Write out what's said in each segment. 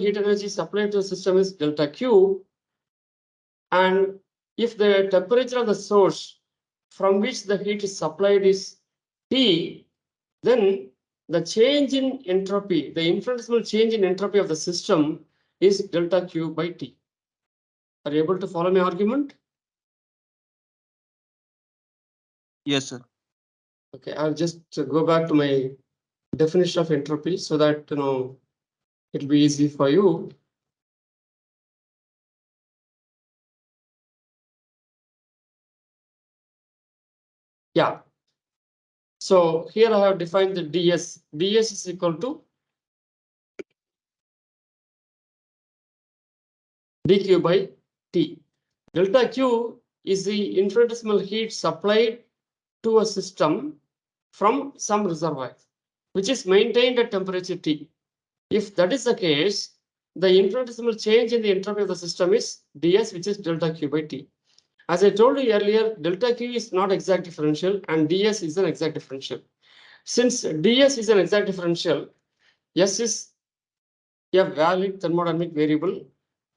heat energy supplied to the system is delta Q, and if the temperature of the source from which the heat is supplied is T, then the change in entropy, the infinitesimal change in entropy of the system is delta Q by T. Are you able to follow my argument? Yes, sir. Okay, I'll just go back to my definition of entropy so that it'll be easy for you. Yeah. So here I have defined the ds. ds is equal to dq by T. Delta Q is the infinitesimal heat supplied to a system from some reservoir, which is maintained at temperature T. If that is the case, the infinitesimal change in the entropy of the system is ds, which is delta Q by T. As I told you earlier, delta Q is not exact differential and ds is an exact differential. Since ds is an exact differential, S is a valid thermodynamic variable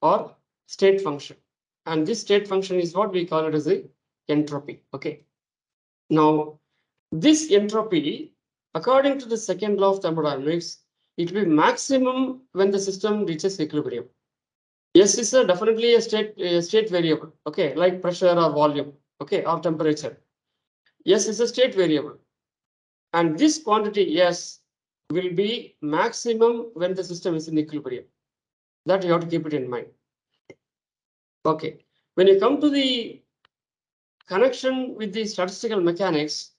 or state function. And this state function is what we call it as a entropy. Okay. Now, this entropy, according to the second law of thermodynamics, it will be maximum when the system reaches equilibrium. S is definitely a state variable, okay, like pressure or volume, okay, or temperature. S is a state variable, and this quantity S will be maximum when the system is in equilibrium. That you have to keep it in mind. Okay, when you come to the connection with the statistical mechanics,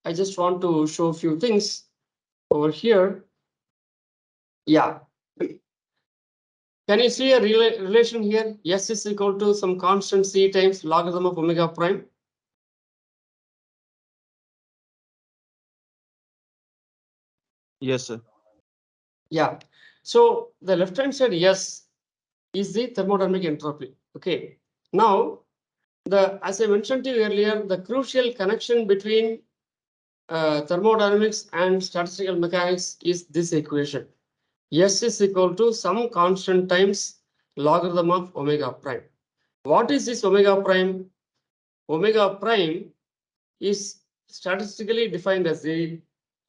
I just want to show a few things over here. Yeah. Can you see a relation here? S is equal to some constant C times logarithm of omega prime. Yes, sir. Yeah. So the left hand side S is the thermodynamic entropy. Okay. Now, as I mentioned to you earlier, the crucial connection between thermodynamics and statistical mechanics is this equation. S is equal to some constant times logarithm of omega prime. What is this omega prime? Omega prime is statistically defined as the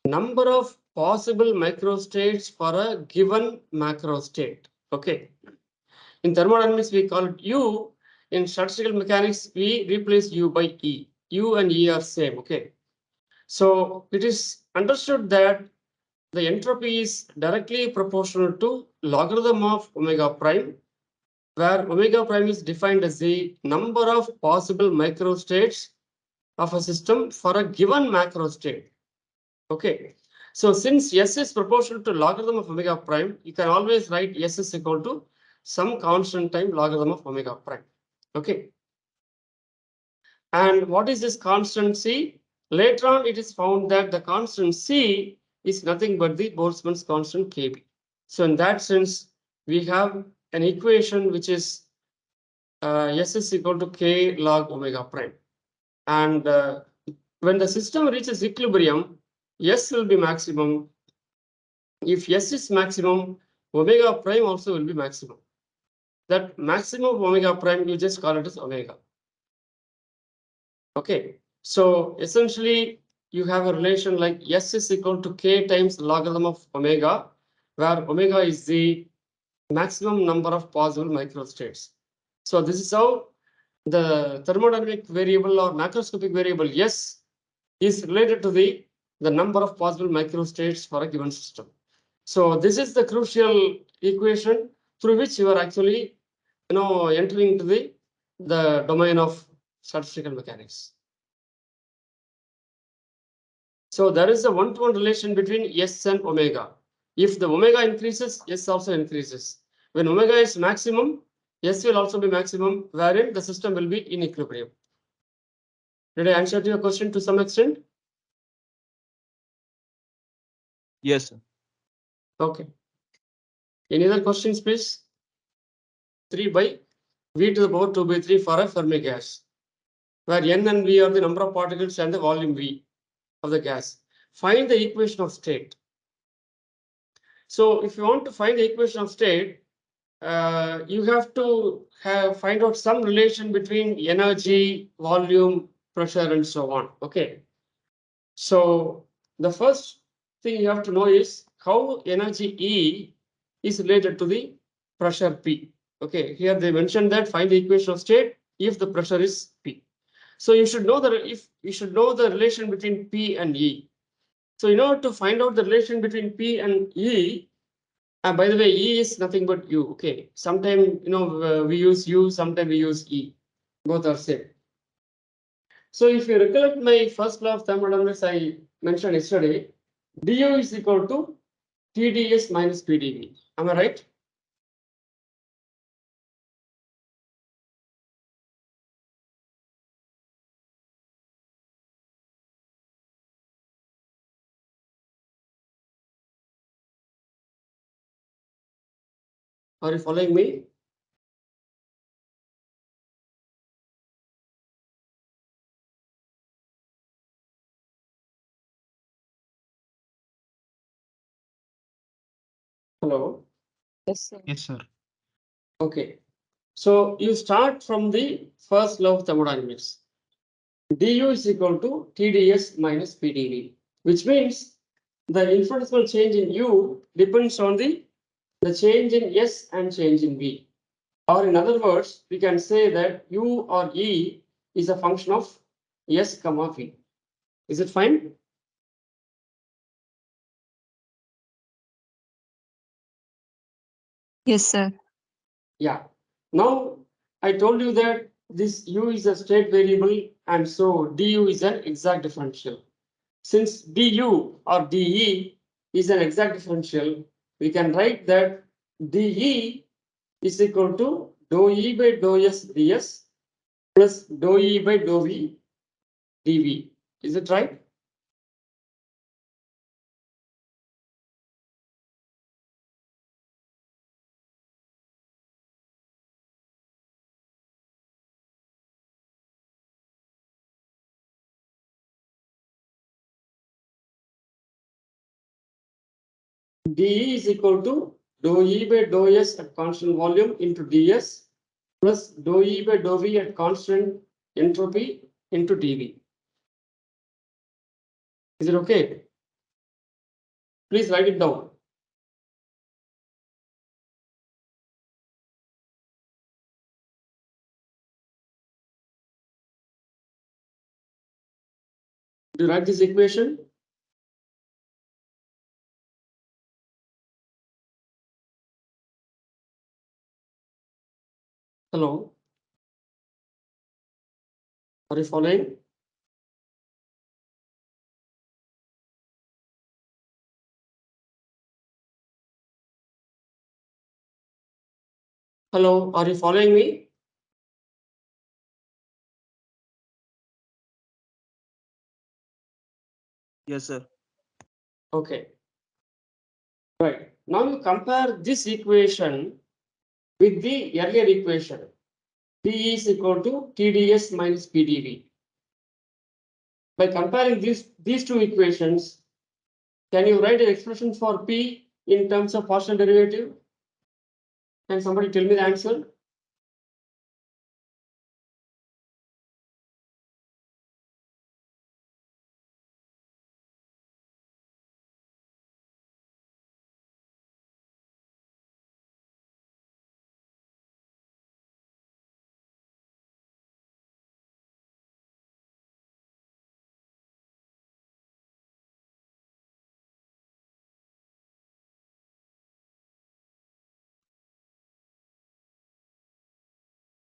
number of possible microstates for a given macrostate. Okay. In thermodynamics, we call it U. In statistical mechanics, we replace U by E. U and E are same. Okay. So it is understood that the entropy is directly proportional to logarithm of omega prime, where omega prime is defined as the number of possible microstates of a system for a given macrostate. Okay. So since S is proportional to logarithm of omega prime, you can always write S is equal to some constant time logarithm of omega prime. Okay. And what is this constant C? Later on, it is found that the constant C is nothing but the Boltzmann's constant Kb. So in that sense, we have an equation which is S is equal to K log omega prime. And when the system reaches equilibrium, S will be maximum. If S is maximum, omega prime also will be maximum. That maximum of omega prime, you just call it as omega. Okay, so essentially you have a relation like S is equal to K times logarithm of omega, where omega is the maximum number of possible microstates. So this is how the thermodynamic variable or macroscopic variable S is related to the number of possible microstates for a given system. So this is the crucial equation through which you are actually entering into the domain of statistical mechanics. So there is a one-to-one relation between S and omega. If the omega increases, S also increases. When omega is maximum, S will also be maximum, wherein the system will be in equilibrium. Did I answer to your question to some extent? Yes, sir. Okay. Any other questions, please? 3 by V to the power 2 by 3 for a Fermi gas, where N and V are the number of particles and the volume V of the gas. Find the equation of state. So if you want to find the equation of state, you have to find out some relation between energy, volume, pressure, and so on. Okay. So the first thing you have to know is how energy E is related to the pressure P. Okay, here they mentioned that find the equation of state if the pressure is P. So you should know the relation between P and E. So in order to find out the relation between P and E, by the way, E is nothing but U. Okay, sometimes we use U, sometimes we use E. Both are same. So if you recollect my first law of thermodynamics I mentioned yesterday, du is equal to TdS minus PdV. Am I right? Are you following me? Hello? Yes, sir. Yes, sir. Okay. So you start from the first law of thermodynamics. du is equal to TdS minus PdV, which means the infinitesimal change in U depends on the change in S and change in V. Or in other words, we can say that U or E is a function of S comma V. Is it fine? Yes, sir. Yeah. Now I told you that this U is a state variable and so du is an exact differential. Since du or dE is an exact differential, we can write that dE is equal to dou E by dou S ds plus dou E by dou V dV. Is it right? dE is equal to dou E by dou S at constant volume into ds plus dou E by dou V at constant entropy into dV. Is it okay? Please write it down. Do you write this equation? Hello? Are you following? Hello, are you following me? Yes, sir. Okay. Right. Now you compare this equation with the earlier equation. P is equal to TdS minus PdV. By comparing these two equations, can you write an expression for P in terms of partial derivative? Can somebody tell me the answer?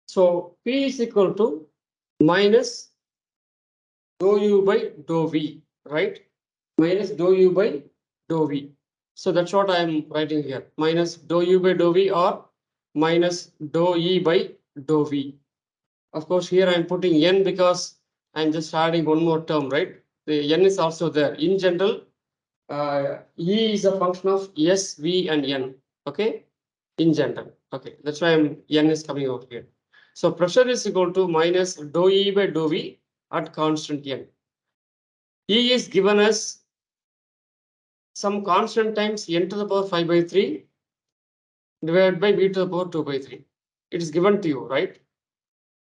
So P is equal to minus dou U by dou V, right? Minus dou U by dou V. So that's what I am writing here. Minus dou U by dou V or minus dou E by dou V. Of course, here I am putting N because I'm just adding one more term, right? The N is also there. In general, E is a function of S, V, and N. Okay, in general. Okay, that's why N is coming out here. So pressure is equal to minus dou E by dou V at constant N. E is given as some constant times n to the power 5 by 3 divided by v to the power 2 by 3. It is given to you, right?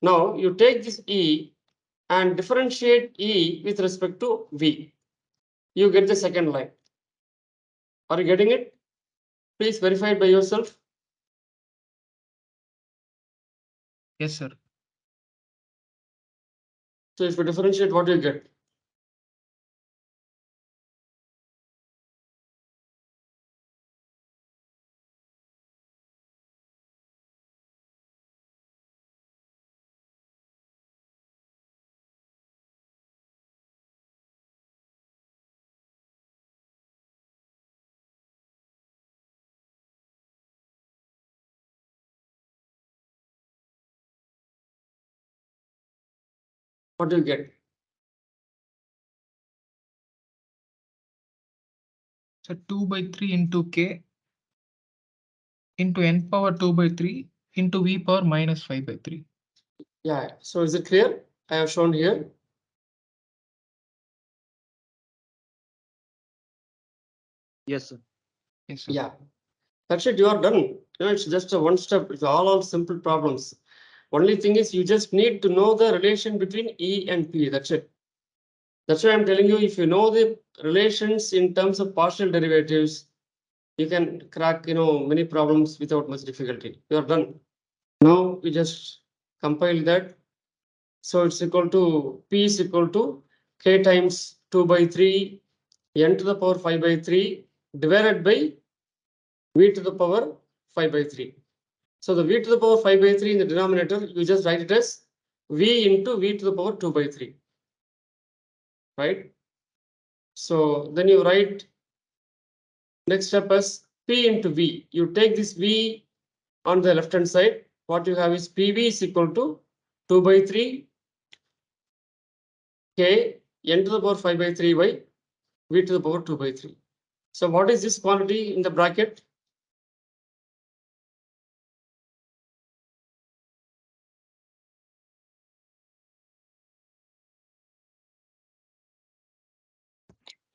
Now you take this e and differentiate e with respect to v. You get the second line. Are you getting it? Please verify it by yourself. Yes, sir. So if you differentiate, what do you get? What do you get? So 2 by 3 into k into n power 2 by 3 into v power minus 5 by 3. Yeah. So is it clear? I have shown here. Yes, sir. Yes, sir. Yeah. That's it. You are done. You know, it's just a one step. It's all simple problems. Only thing is you just need to know the relation between E and P. That's it. That's why I'm telling you, if you know the relations in terms of partial derivatives, you can crack, many problems without much difficulty. You are done. Now we just compile that. So it's equal to P is equal to K times 2 by 3 n to the power 5 by 3 divided by V to the power 5 by 3. So the V to the power 5 by 3 in the denominator, you just write it as V into V to the power 2 by 3. Right? So then you write next step as P into V. You take this V on the left hand side. What you have is PV is equal to 2 by 3 K n to the power 5 by 3 by V to the power 2 by 3. So what is this quantity in the bracket?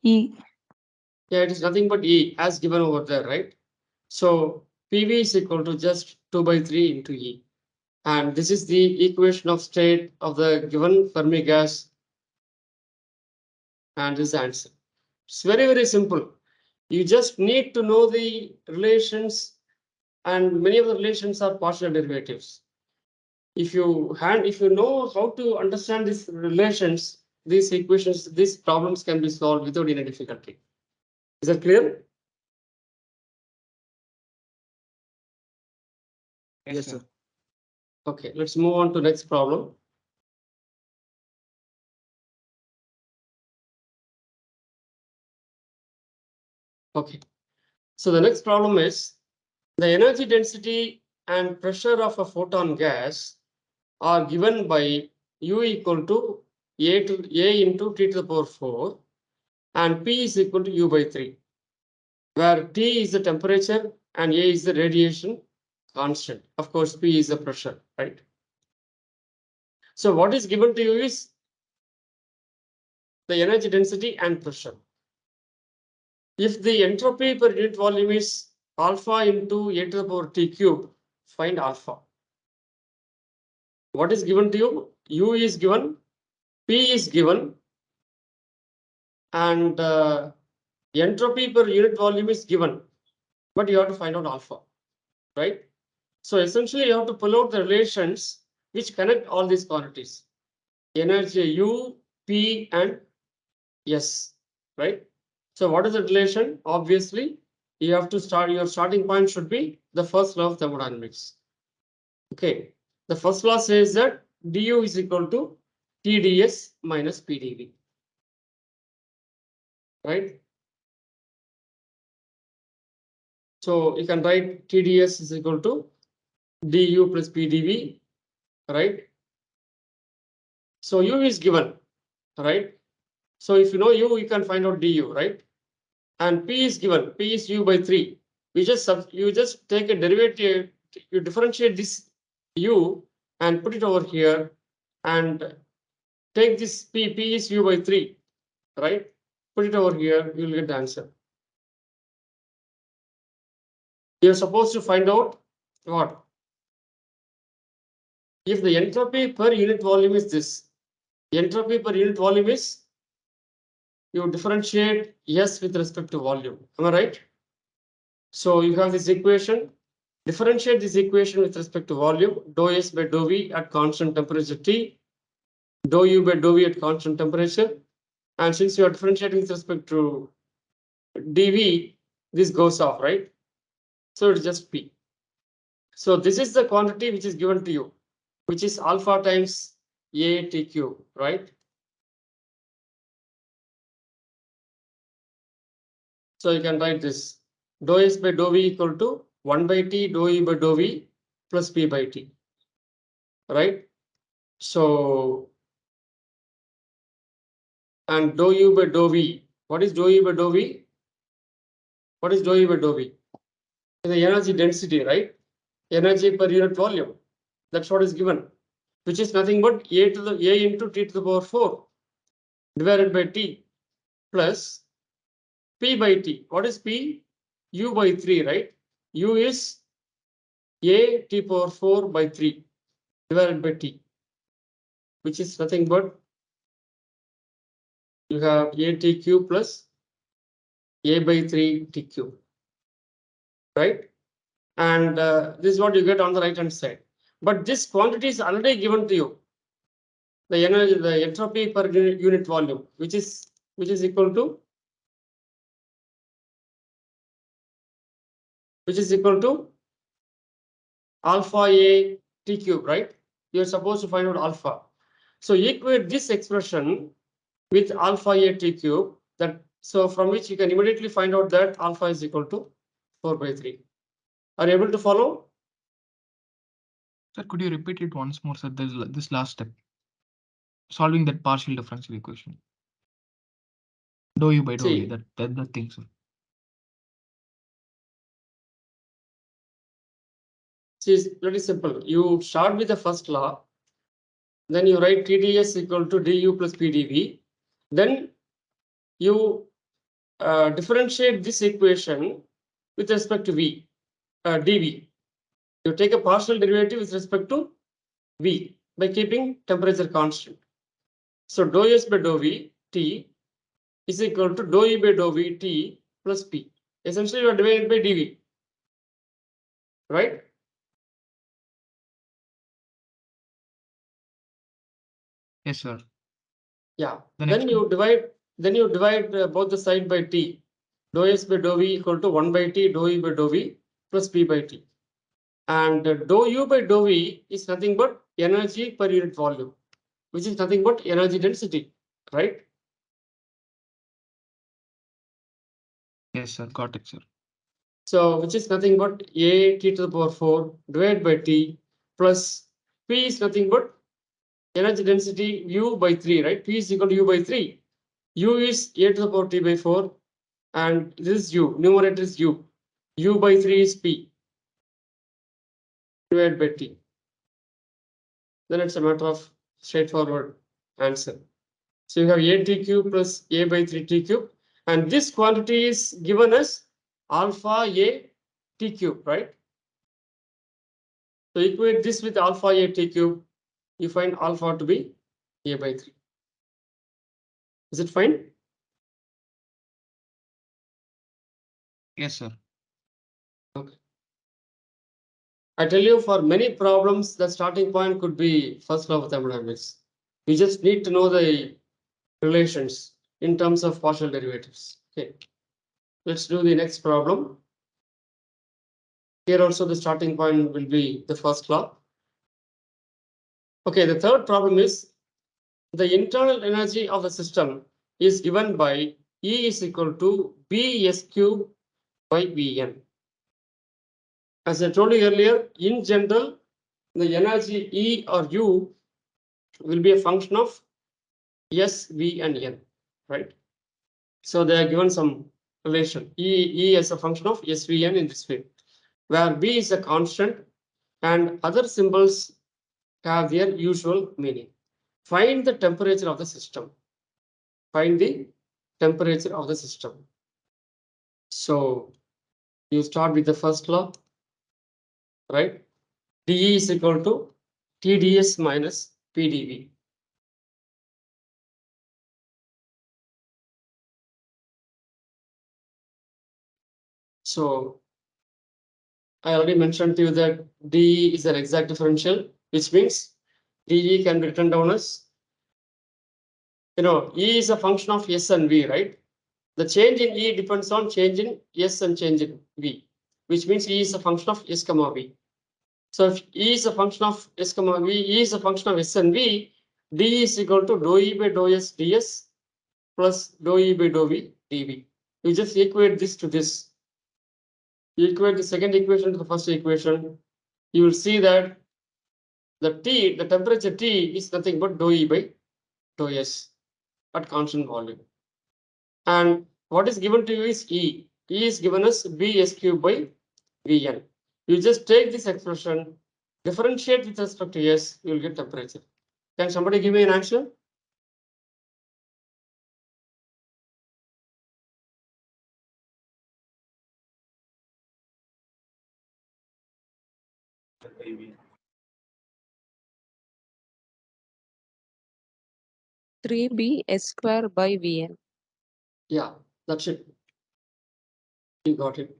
E. Yeah, it is nothing but E as given over there, right? So PV is equal to just 2 by 3 into E. And this is the equation of state of the given Fermi gas. And this answer. It's very, very simple. You just need to know the relations, and many of the relations are partial derivatives. If you know how to understand these relations, these equations, these problems can be solved without any difficulty. Is that clear? Yes, sir. Okay, let's move on to next problem. Okay, so the next problem is the energy density and pressure of a photon gas are given by U equal to A into T to the power 4 and P is equal to U by 3, where T is the temperature and A is the radiation constant. Of course, P is the pressure, right? So what is given to you is the energy density and pressure. If the entropy per unit volume is alpha into A to the power T cube, find alpha. What is given to you? U is given, P is given, and entropy per unit volume is given, but you have to find out alpha, right? So essentially, you have to pull out the relations which connect all these quantities: energy U, P, and S, right? So what is the relation? Obviously, you have to start, your starting point should be the first law of thermodynamics. Okay, the first law says that du is equal to TdS minus PdV, right? So you can write TdS is equal to du plus PdV, right? So u is given, right? So if you know u, you can find out du, right? And p is given, p is u by 3. You just take a derivative, you differentiate this u and put it over here and take this p is u by 3, right? Put it over here, you will get the answer. you're supposed to find out what? If the entropy per unit volume is this, entropy per unit volume is, you differentiate S with respect to volume. Am I right? So you have this equation, differentiate this equation with respect to volume, dou S by dou V at constant temperature T, dou U by dou V at constant temperature. And since you are differentiating with respect to dV, this goes off, right? So it's just P. So this is the quantity which is given to you, which is alpha times A T cube, right? So you can write this dou S by dou V equal to 1 by T dou E by dou V plus P by T, right? So, and dou U by dou V, what is dou U by dou V? What is dou U by dou V? The energy density, right? Energy per unit volume. That's what is given, which is nothing but A into T to the power 4 divided by T plus P by T. What is P? U by 3, right? U is A T power 4 by 3 divided by T, which is nothing but you have A T cube plus A by 3 T cube, right? And this is what you get on the right hand side. But this quantity is already given to you. The energy, the entropy per unit volume, which is equal to alpha A T cube, right? You're supposed to find out alpha. So equate this expression with alpha A T cube, that so from which you can immediately find out that alpha is equal to 4 by 3. Are you able to follow? Sir, could you repeat it once more, sir? This last step, solving that partial differential equation. Dou U by dou V, that thing, sir. See, it's pretty simple. You start with the first law, then you write TdS equal to du plus PdV. Then you differentiate this equation with respect to V, dV. You take a partial derivative with respect to V by keeping temperature constant. So dou S by dou V T is equal to dou E by dou V T plus P. Essentially, you are divided by dV, right? Yes, sir. Yeah. The Then next you divide both the side by T. Dou S by dou V equal to 1 by T dou E by dou V plus P by T. And dou U by dou V is nothing but energy per unit volume, which is nothing but energy density, right? Yes, sir. Got it, sir. So which is nothing but A T to the power 4 divided by T plus P is nothing but energy density U by 3, right? P is equal to U by 3. U is A to the power T by 4 and this is U, numerator is U. U by 3 is P divided by T. Then it's a matter of straightforward answer. So you have A T cube plus A by 3 T cube, and this quantity is given as alpha A T cube, right? So equate this with alpha A T cube, you find alpha to be A by 3. Is it fine? Yes, sir. Okay. I tell you, for many problems, the starting point could be first law of thermodynamics. You just need to know the relations in terms of partial derivatives. Okay. Let's do the next problem. Here also the starting point will be the first law. Okay, the third problem is the internal energy of the system is given by E is equal to Bs cube by Vn. As I told you earlier, in general, the energy E or U will be a function of S, V, and N, right? So they are given some relation. E as a function of S, V, N in this way, where B is a constant and other symbols have their usual meaning. Find the temperature of the system. Find the temperature of the system. So You start with the first law, right? dE is equal to TdS minus PdV. So I already mentioned to you that dE is an exact differential, which means dE can be written down as, E is a function of S and V, right? The change in E depends on change in S and change in V, which means E is a function of S comma V. So if E is a function of S comma V, E is a function of S and V, dE is equal to dou E by dou S ds plus dou E by dou V dV. You just equate this to this. You equate the second equation to the first equation. You will see that the temperature T is nothing but dou E by dou S at constant volume. And what is given to you is E. E is given as Bs cube by Vn. You just take this expression, differentiate with respect to S, you will get temperature. Can somebody give me an answer? Three B S square by Vn. Yeah, that's it. You got it.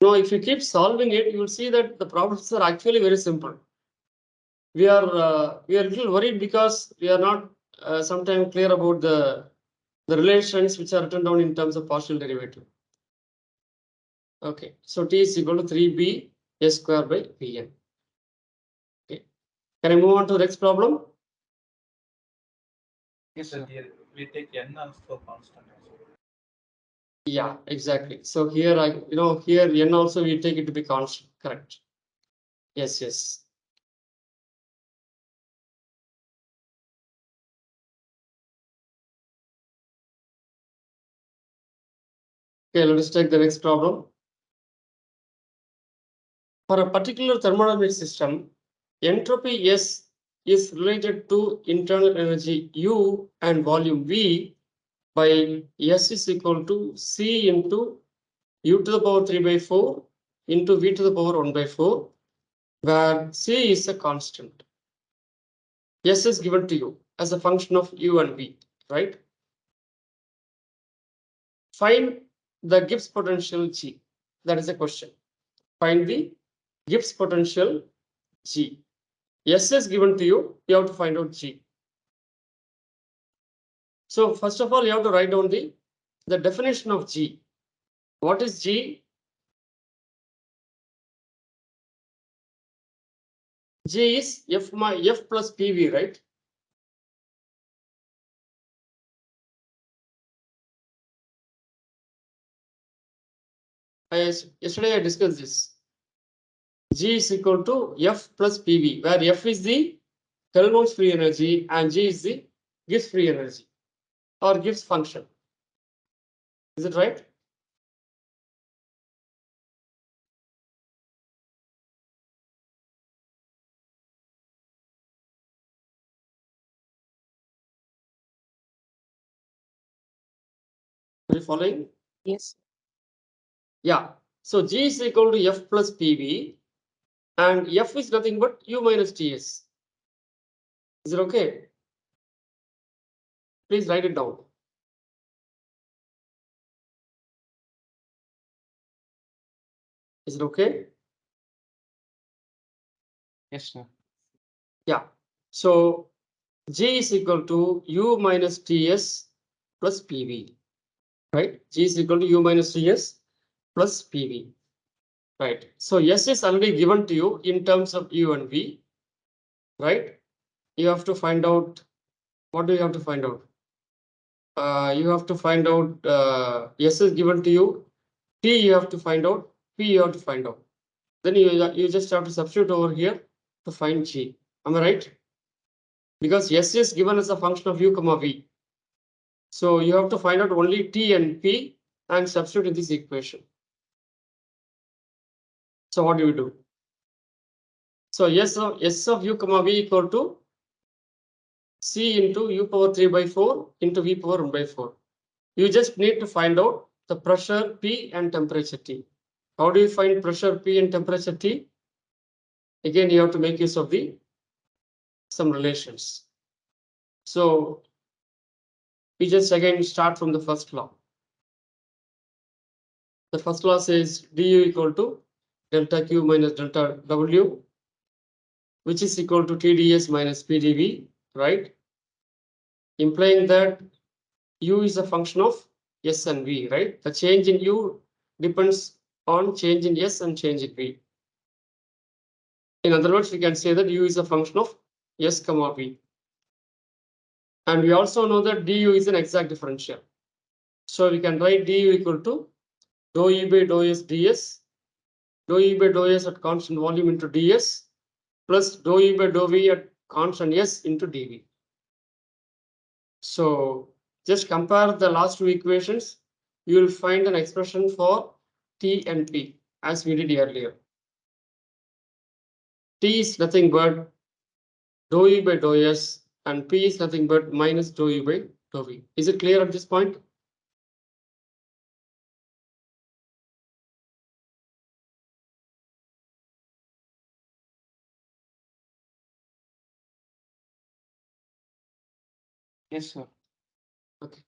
Now, if you keep solving it, you will see that the problems are actually very simple. We are a little worried because we are not sometimes clear about the relations which are written down in terms of partial derivative. Okay, so T is equal to 3B S square by Vn. Okay, can I move on to the next problem? Yes, sir. We take n as for constant. Yeah, exactly. So here here n also we take it to be constant, correct? Yes, yes. Okay, let us take the next problem. For a particular thermodynamic system, entropy S is related to internal energy U and volume V by S is equal to C into U to the power 3 by 4 into V to the power 1 by 4, where C is a constant. S is given to you as a function of U and V, right? Find the Gibbs potential G. That is a question. Find the Gibbs potential G. S is given to you. You have to find out G. So first of all, you have to write down the definition of G. What is G? G is F plus PV, right? Yesterday I discussed this. G is equal to F plus PV, where F is the Helmholtz free energy and G is the Gibbs free energy or Gibbs function. Is it right? Are you following? Yes. Yeah. So G is equal to F plus PV and F is nothing but U minus TS. Is it okay? Please write it down. Is it okay? Yes, sir. Yeah. So G is equal to U minus TS plus PV. Right? G is equal to U minus TS plus PV. Right. So S is already given to you in terms of U and V. Right? You have to find out. What do you have to find out? You have to find out S is given to you. T you have to find out. P you have to find out. Then you just have to substitute over here to find G. Am I right? Because S is given as a function of U comma V. So you have to find out only T and P and substitute in this equation. So what do you do? So S of U comma V equal to C into U power 3 by 4 into V power 1 by 4. You just need to find out the pressure P and temperature T. How do you find pressure P and temperature T? Again, you have to make use of some relations. So we just again start from the first law. The first law says du equal to delta Q minus delta W, which is equal to TdS minus PdV, right? Implying that U is a function of S and V, right? The change in U depends on change in S and change in V. In other words, we can say that U is a function of S comma V. And we also know that du is an exact differential. So we can write du equal to dou E by dou S ds, dou E by dou S at constant volume into ds, plus dou E by dou V at constant S into dV. So just compare the last two equations. You will find an expression for T and P as we did earlier. T is nothing but dou E by dou S and P is nothing but minus dou E by dou V. Is it clear at this point? Yes, sir. Okay.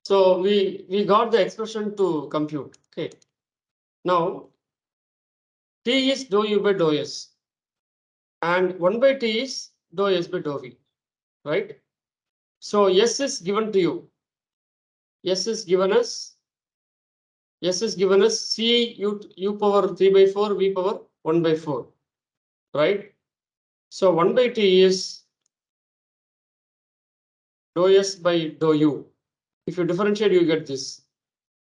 So we got the expression to compute. Okay. Now T is dou U by dou S and 1 by T is dou S by dou V, right? So S is given to you. S is given us C U power 3 by 4 V power 1 by 4, right? So 1 by T is dou S by dou U. If you differentiate, you get this.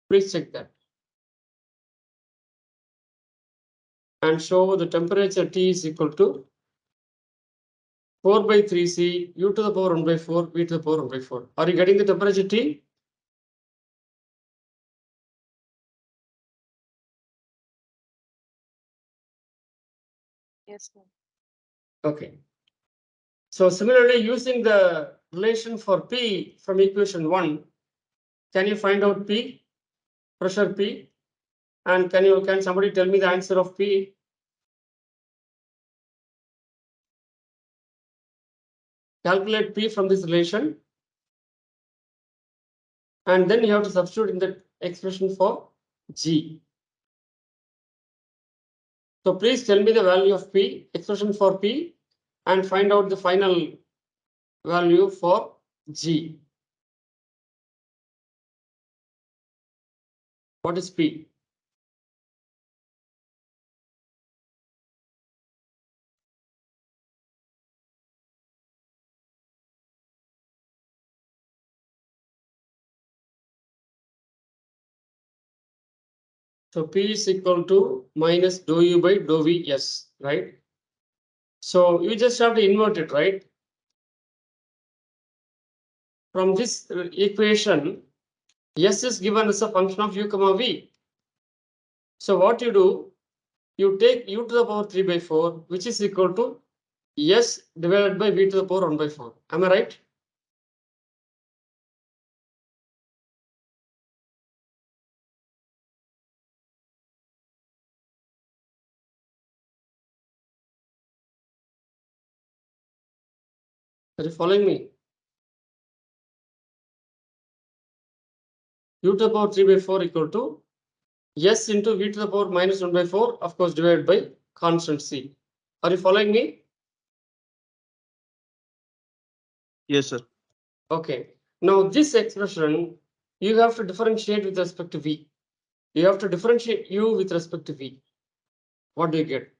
Please check that. And show the temperature T is equal to 4 by 3C U to the power 1 by 4 V to the power 1 by 4. Are you getting the temperature T? Yes, sir. Okay. So similarly, using the relation for P from equation 1, can you find out P, pressure P? And can somebody tell me the answer of P? Calculate P from this relation. And then you have to substitute in the expression for G. So please tell me the value of P, expression for P, and find out the final value for G. What is P? So P is equal to minus dou U by dou V S, right? So you just have to invert it, right? From this equation, S is given as a function of U comma V. So what you do, you take U to the power 3 by 4, which is equal to S divided by V to the power 1 by 4. Am I right? Are you following me? U to the power 3 by 4 equal to S into V to the power minus 1 by 4, of course, divided by constant C. Are you following me? Yes, sir. Okay. Now this expression, you have to differentiate with respect to V. You have to differentiate U with respect to V. What do you get?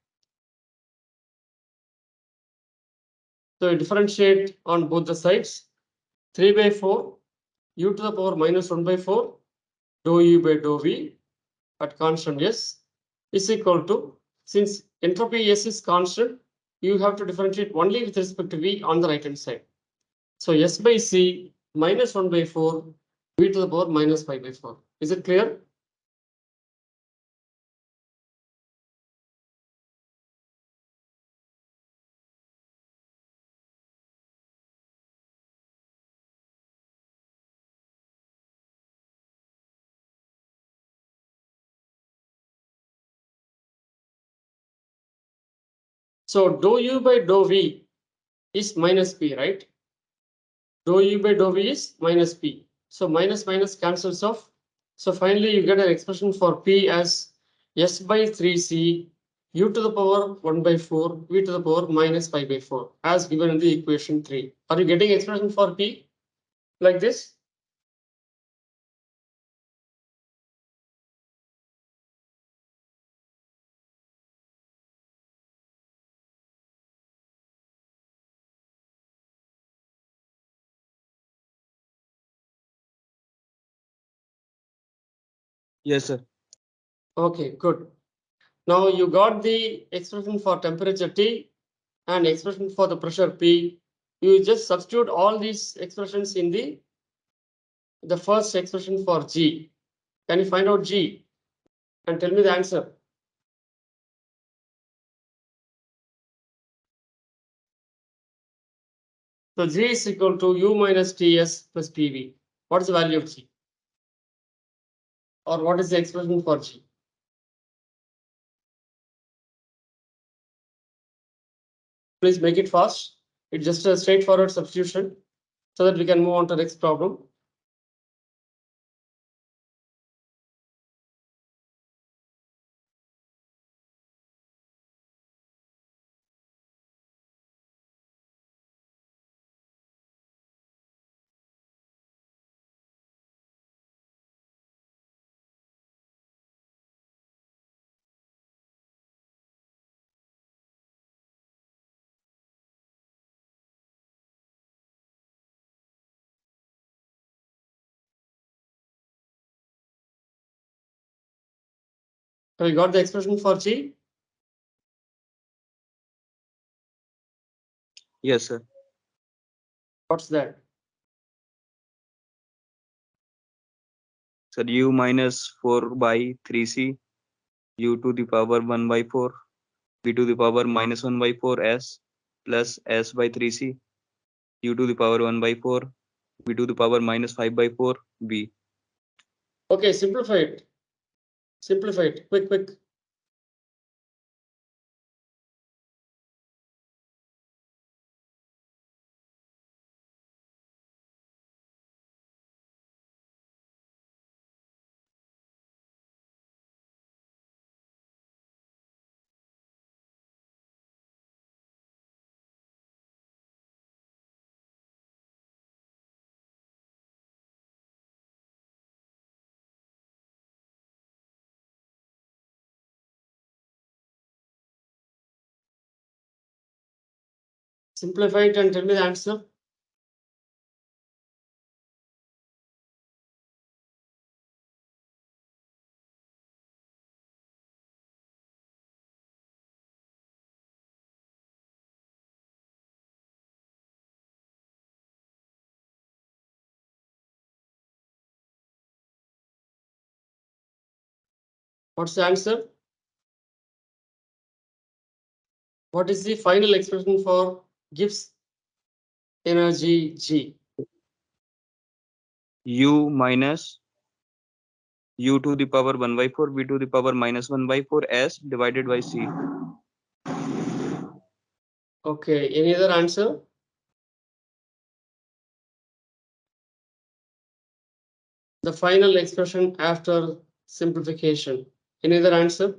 So you differentiate on both the sides. 3 by 4 U to the power minus 1 by 4 dou U by dou V at constant S is equal to, since entropy S is constant, you have to differentiate only with respect to V on the right hand side. So S by C minus 1 by 4 V to the power minus 5 by 4. Is it clear? So dou u by dou v is minus p, right? Dou u by dou v is minus p. So minus minus cancels off. So finally you get an expression for p as s by 3c u to the power 1 by 4 v to the power minus 5 by 4 as given in the equation 3. Are you getting expression for p like this? Yes, sir. Okay, good. Now you got the expression for temperature T and expression for the pressure P. You just substitute all these expressions in the first expression for G. Can you find out G and tell me the answer? So G is equal to U minus TS plus PV. What is the value of G? Or what is the expression for G? Please make it fast. It's just a straightforward substitution so that we can move on to the next problem. Have you got the expression for G? Yes, sir. What's that? Sir, u minus 4 by 3c u to the power 1 by 4 v to the power minus 1 by 4 s plus s by 3c u to the power 1 by 4 v to the power minus 5 by 4 v. Okay, simplify it. Simplify it. Quick, quick. Simplify it and tell me the answer. What's the answer? What is the final expression for Gibbs energy G? U minus u to the power 1 by 4 v to the power minus 1 by 4 s divided by c. Okay, any other answer? The final expression after simplification. Any other answer?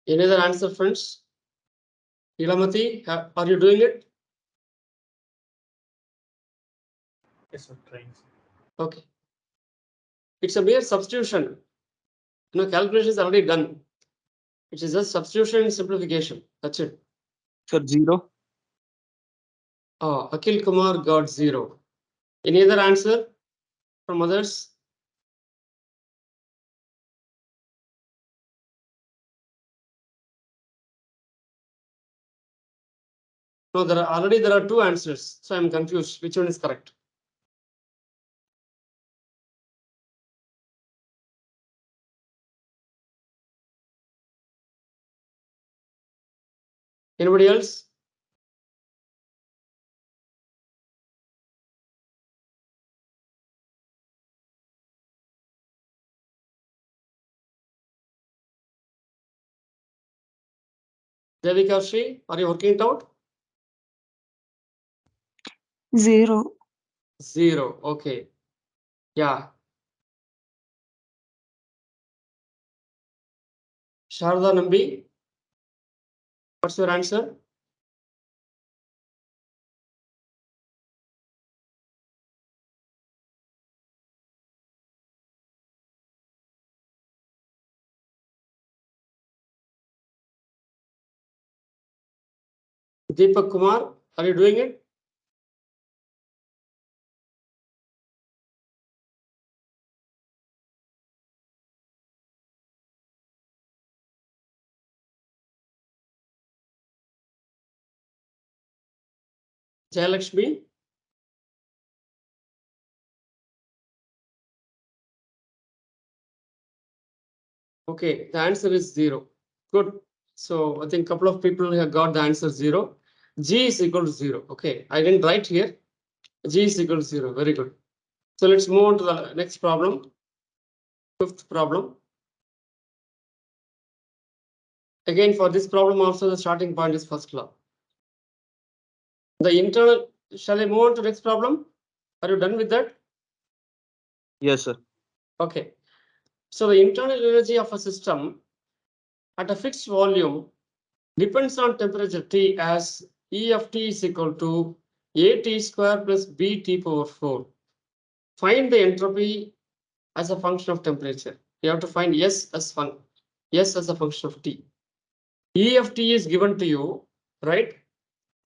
Any other answer, friends? Ilamati, are you doing it? Yes, sir. Trying. Okay. It's a mere substitution. Calculation is already done. It is just substitution and simplification. That's it. Sir, 0. Oh, Akhil Kumar got 0. Any other answer from others? No, there are 2 answers, so I'm confused. Which one is correct? Anybody else? Devika Shri, are you working it out? 0. 0. Okay. Yeah. Sharda Nambi, what's your answer? Deepak Kumar, are you doing it? Jayalakshmi? Okay, the answer is 0. Good. So I think a couple of people have got the answer 0. G is equal to 0. Okay, I didn't write here. G is equal to 0. Very good. So let's move on to the next problem. 5th problem. Again, for this problem also the starting point is first law. The internal, shall I move on to next problem? Are you done with that? Yes, sir. Okay. So the internal energy of a system at a fixed volume depends on temperature T as E of T is equal to AT square plus BT power 4. Find the entropy as a function of temperature. You have to find S as a function of T. E of T is given to you, right?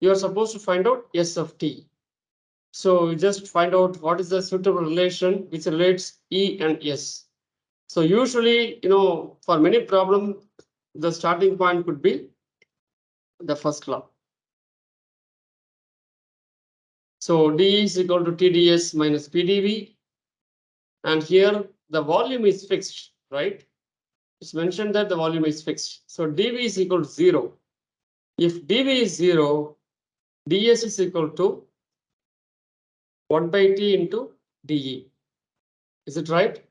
You are supposed to find out S of T. So you just find out what is the suitable relation which relates E and S. So usually, for many problems, the starting point could be the first law. So D is equal to TdS minus PdV. And here the volume is fixed, right? It's mentioned that the volume is fixed. So dV is equal to 0. If dV is 0, ds is equal to 1 by T into dE. Is it right?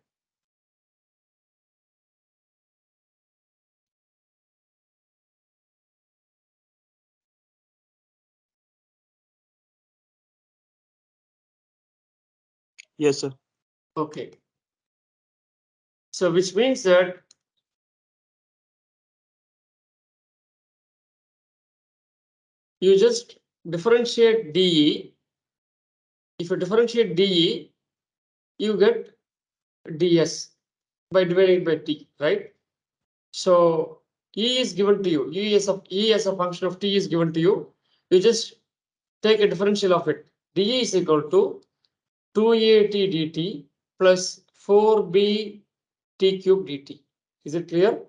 Yes, sir. Okay. So which means that you just differentiate dE. If you differentiate dE, you get ds by dividing by T, right? So E is given to you. E as a function of T is given to you. You just take a differential of it. dE is equal to 2AT dt plus 4B T cube dt. Is it clear?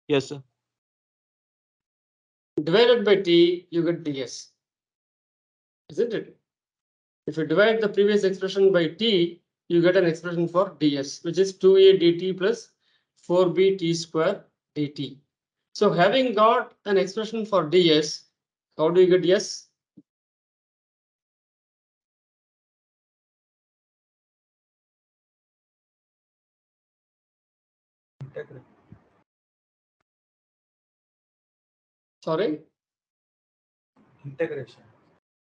Yes, sir. Divided by T, you get ds. Isn't it? If you divide the previous expression by T, you get an expression for ds, which is 2A dt plus 4B T square dt. So having got an expression for ds, how do you get s? Integrate. Sorry? Integration.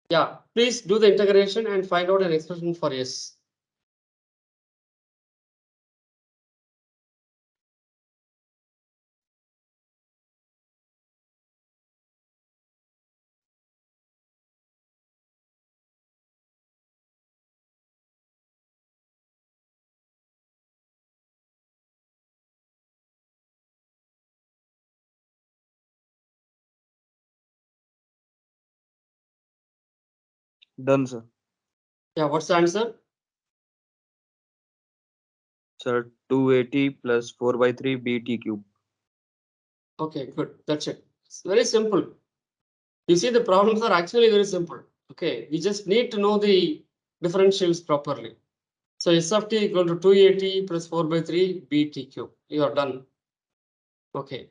Yeah, please do the integration and find out an expression for s. Done, sir. Yeah, what's the answer? Sir, 280 plus 4 by 3 bt cube. Okay, good. That's it. It's very simple. You see, the problems are actually very simple. Okay, we just need to know the differentials properly. So S of t equal to 280 plus 4 by 3 bt cube. You are done. Okay.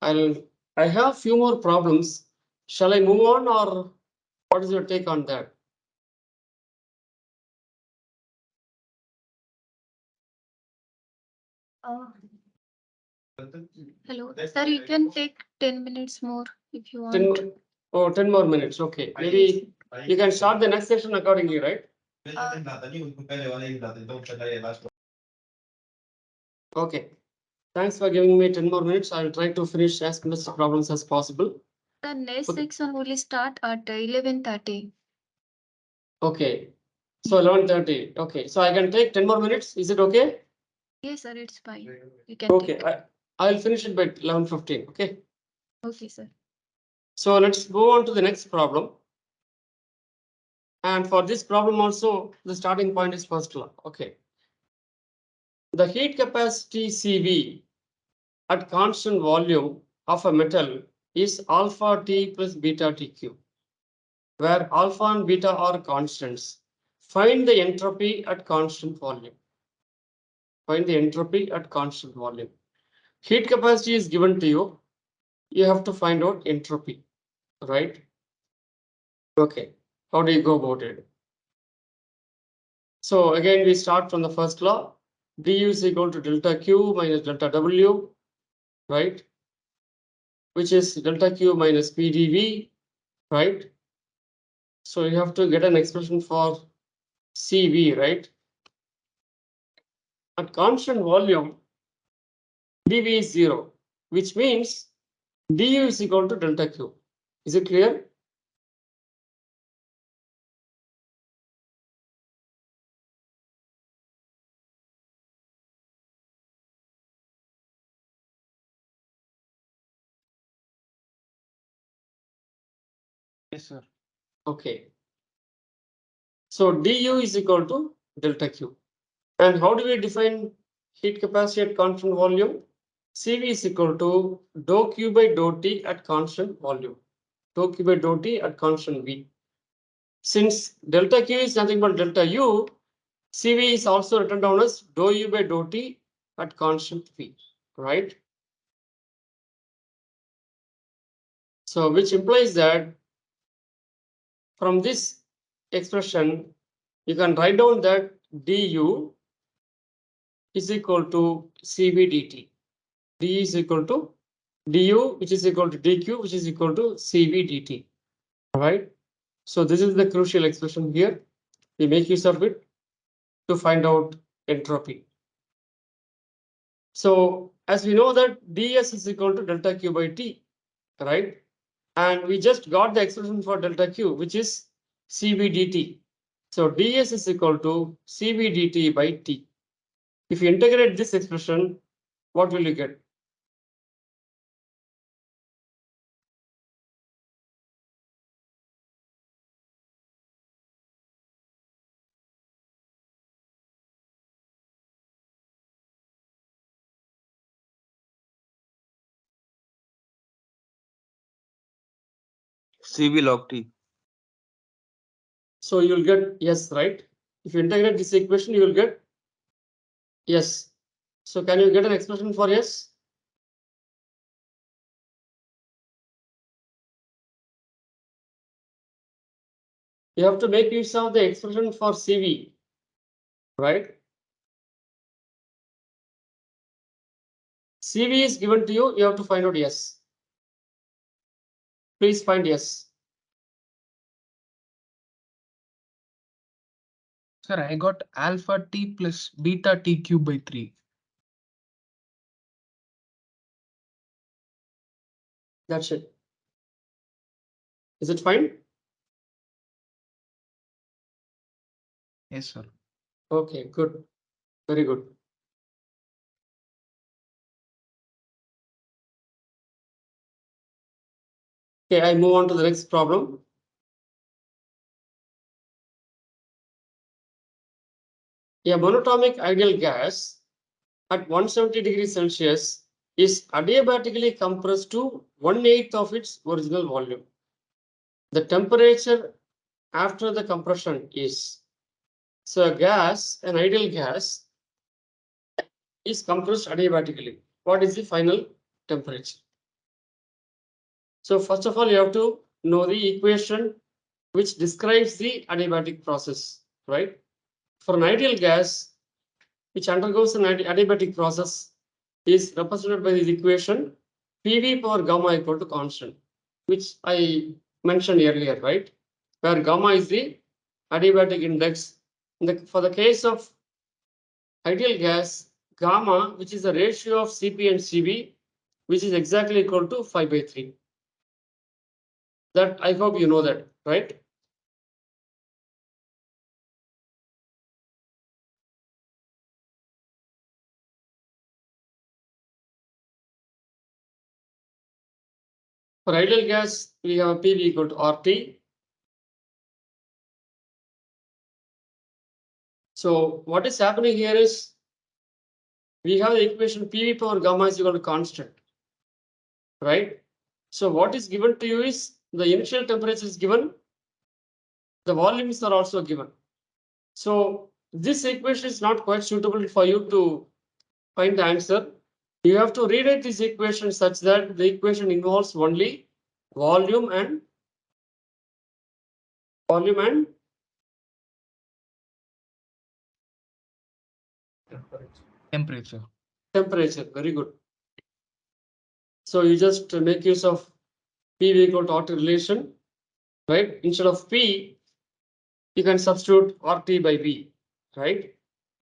I have few more problems. Shall I move on, or what is your take on that? Hello, sir, you can take 10 minutes more if you 10 want. more, oh, 10 more minutes. Okay. Maybe you can start the next session accordingly, right? Okay. Thanks for giving me 10 more minutes. I'll try to finish as much problems as possible. The next Okay. section will start at 11:30. Okay. So 11:30. Okay. So I can take 10 more minutes. Is it okay? Yes, sir, it's fine. You can Okay. take. I'll finish it by 11:15. Okay. Okay, sir. So let's go on to the next problem. And for this problem also, the starting point is first law. Okay. The heat capacity CV at constant volume of a metal is alpha T plus beta TQ, where alpha and beta are constants. Find the entropy at constant volume. Find the entropy at constant volume. Heat capacity is given to you. You have to find out entropy, right? Okay. How do you go about it? So again, we start from the first law. Du is equal to delta Q minus delta W, right? Which is delta Q minus PdV, right? So you have to get an expression for CV, right? At constant volume, dV is 0, which means du is equal to delta Q. Is it clear? Yes, sir. Okay. So du is equal to delta Q. And how do we define heat capacity at constant volume? CV is equal to dou Q by dou T at constant volume. Dou Q by dou T at constant V. Since delta Q is nothing but delta U, CV is also written down as dou U by dou T at constant V, right? So which implies that from this expression, you can write down that du is equal to CV dt. D is equal to du, which is equal to dq, which is equal to CV dt. All right. So this is the crucial expression here. We make use of it to find out entropy. So as we know that ds is equal to delta q by t, right? And we just got the expression for delta q, which is CV dt. So ds is equal to CV dt by t. If you integrate this expression, what will you get? CV log T. So you'll get yes, right? If you integrate this equation, you will get yes. So can you get an expression for yes? You have to make use of the expression for CV, right? CV is given to you, you have to find out yes. Please find yes. Sir, I got alpha T plus beta T cube by 3. That's it. Is it fine? Yes, sir. Okay, good. Very good. Okay, I move on to the next problem. A monatomic ideal gas at 170 degrees Celsius is adiabatically compressed to 1/8 of its original volume. The temperature after the compression is, so a gas, an ideal gas, is compressed adiabatically. What is the final temperature? So first of all, you have to know the equation which describes the adiabatic process, right? For an ideal gas which undergoes an adiabatic process is represented by this equation PV power gamma equal to constant, which I mentioned earlier, right? Where gamma is the adiabatic index. For the case of ideal gas, gamma, which is the ratio of Cp and Cv, which is exactly equal to 5/3. That I hope you know that, right? For ideal gas, we have PV equal to RT. So what is happening here is we have the equation PV power gamma is equal to constant, right? So what is given to you is the initial temperature is given, the volumes are also given. So this equation is not quite suitable for you to find the answer. You have to rewrite this equation such that the equation involves only volume and Temperature. temperature. Very good. So you just make use of PV equal to RT relation, right? Instead of P, you can substitute RT by V, right?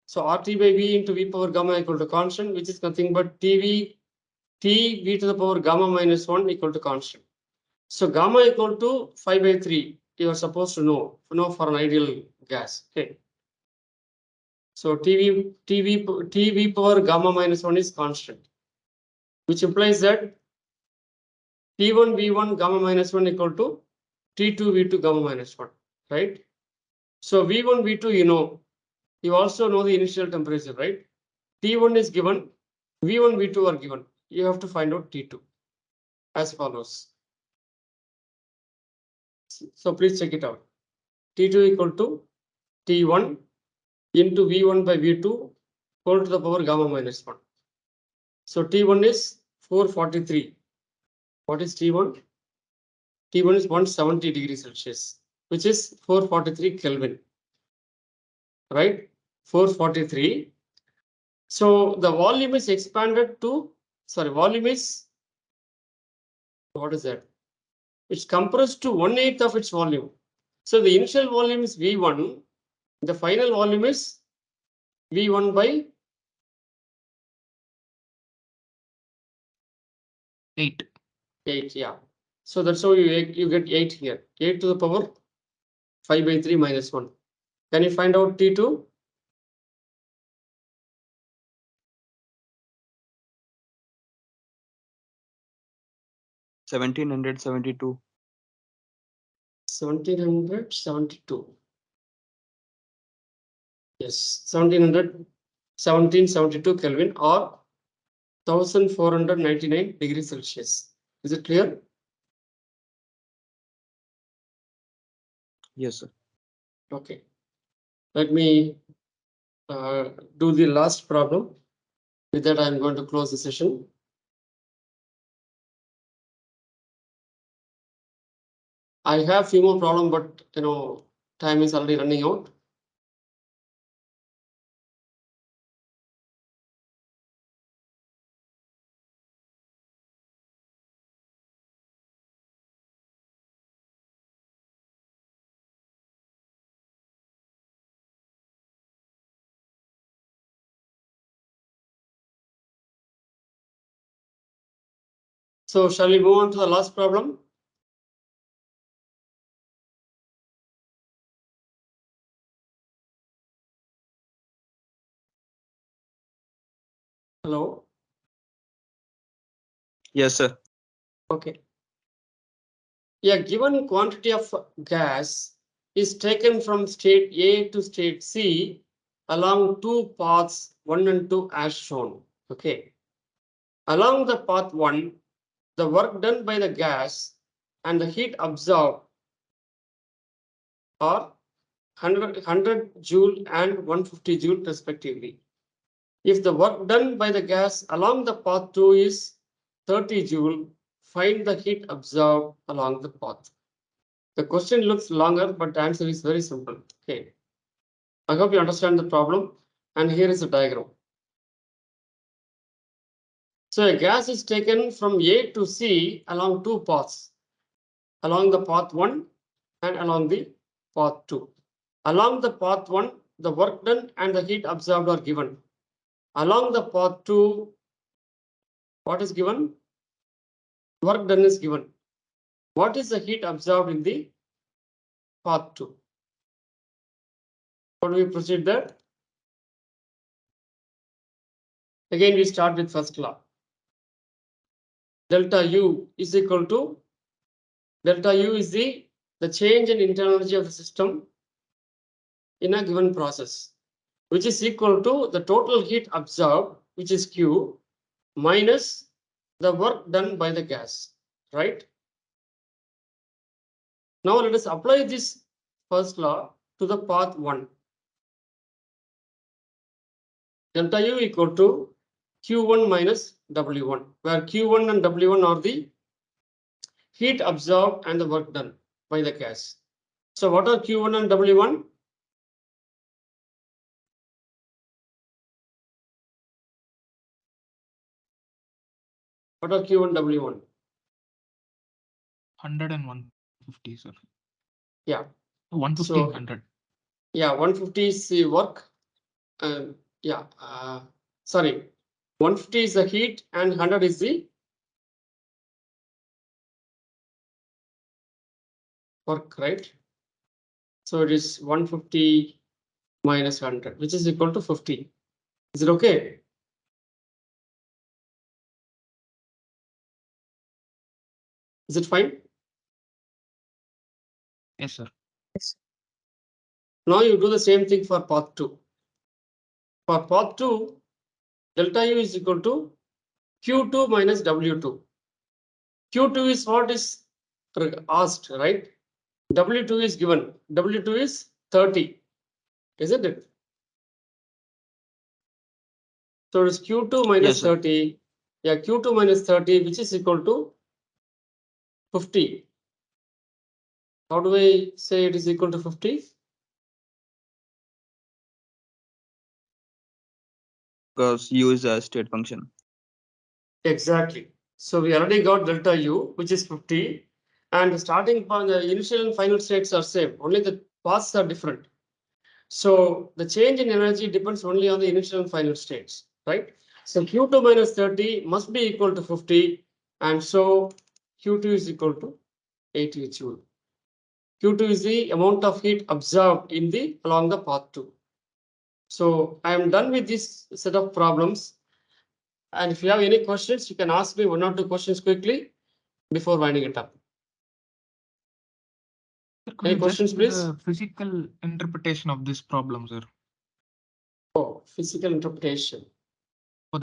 So RT by V into V power gamma equal to constant, which is nothing but T V to the power gamma minus 1 equal to constant. So gamma equal to 5/3, you are supposed to know for an ideal gas. Okay. So TV power gamma minus 1 is constant, which implies that T1 V1 gamma minus 1 equal to T2 V2 gamma minus 1, right? So V1 V2, you also know the initial temperature, right? T1 is given, V1 V2 are given. You have to find out T2 as follows. So please check it out. T2 equal to T1 into V1 by V2 whole to the power gamma minus 1. So T1 is 443. What is T1? T1 is 170 degrees Celsius, which is 443 Kelvin, right? 443. So the volume is expanded to, volume is, what is that? It's compressed to 1/8 of its volume. So the initial volume is V1, the final volume is V1 by 8. 8, yeah. So that's how you get 8 here. 8 to the power 5/3 minus 1. Can you find out T2? $1,772. 1772. Yes, 1772 Kelvin or 1499 degrees Celsius. Is it clear? Yes, sir. Okay. Let me do the last problem. With that, I'm going to close the session. I have few more problems, but time is already running out. So shall we move on to the last problem? Hello. Yes, sir. Okay. A given quantity of gas is taken from state A to state C along two paths 1 and 2 as shown. Okay. Along the path 1, the work done by the gas and the heat absorbed are 100 joule and 150 joule respectively. If the work done by the gas along the path 2 is 30 joule, find the heat absorbed along the path. The question looks longer, but the answer is very simple. Okay. I hope you understand the problem. And here is a diagram. So a gas is taken from A to C along two paths, along the path 1 and along the path 2. Along the path 1, the work done and the heat absorbed are given. Along the path 2, what is given? Work done is given. What is the heat absorbed in the path 2? How do we proceed there? Again, we start with first law. Delta U is equal to, delta U is the change in internal energy of the system in a given process, which is equal to the total heat absorbed, which is Q, minus the work done by the gas, right? Now let us apply this first law to the path 1. Delta U equal to Q1 minus W1, where Q1 and W1 are the heat absorbed and the work done by the gas. So what are Q1 and W1? What are Q1 and W1? 100 and 150, sir. Yeah. 150 So, and 100. Yeah, 150 is the work. Sorry, 150 is the heat and 100 is the work, right? So it is 150 minus 100, which is equal to 50. Is it okay? Is it fine? Yes, sir. Now you do the same thing for path 2. For path 2, delta U is equal to Q2 minus W2. Q2 is what is asked, right? W2 is given. W2 is 30, isn't it? So it is Q2 minus Yes, sir. 30. Yeah, Q2 minus 30, which is equal to 50. How do I say it is equal to 50? Because U is a state function. Exactly. So we already got delta U, which is 50. And the starting point, the initial and final states are same. Only the paths are different. So the change in energy depends only on the initial and final states, right? So Q2 minus 30 must be equal to 50. And so Q2 is equal to 80 joule. Q2 is the amount of heat absorbed in the along the path 2. So I am done with this set of problems. And if you have any questions, you can ask me 1 or 2 questions quickly before winding it up. Sir, could Any you questions, just give please? a physical interpretation of this problem, sir? Oh, physical interpretation.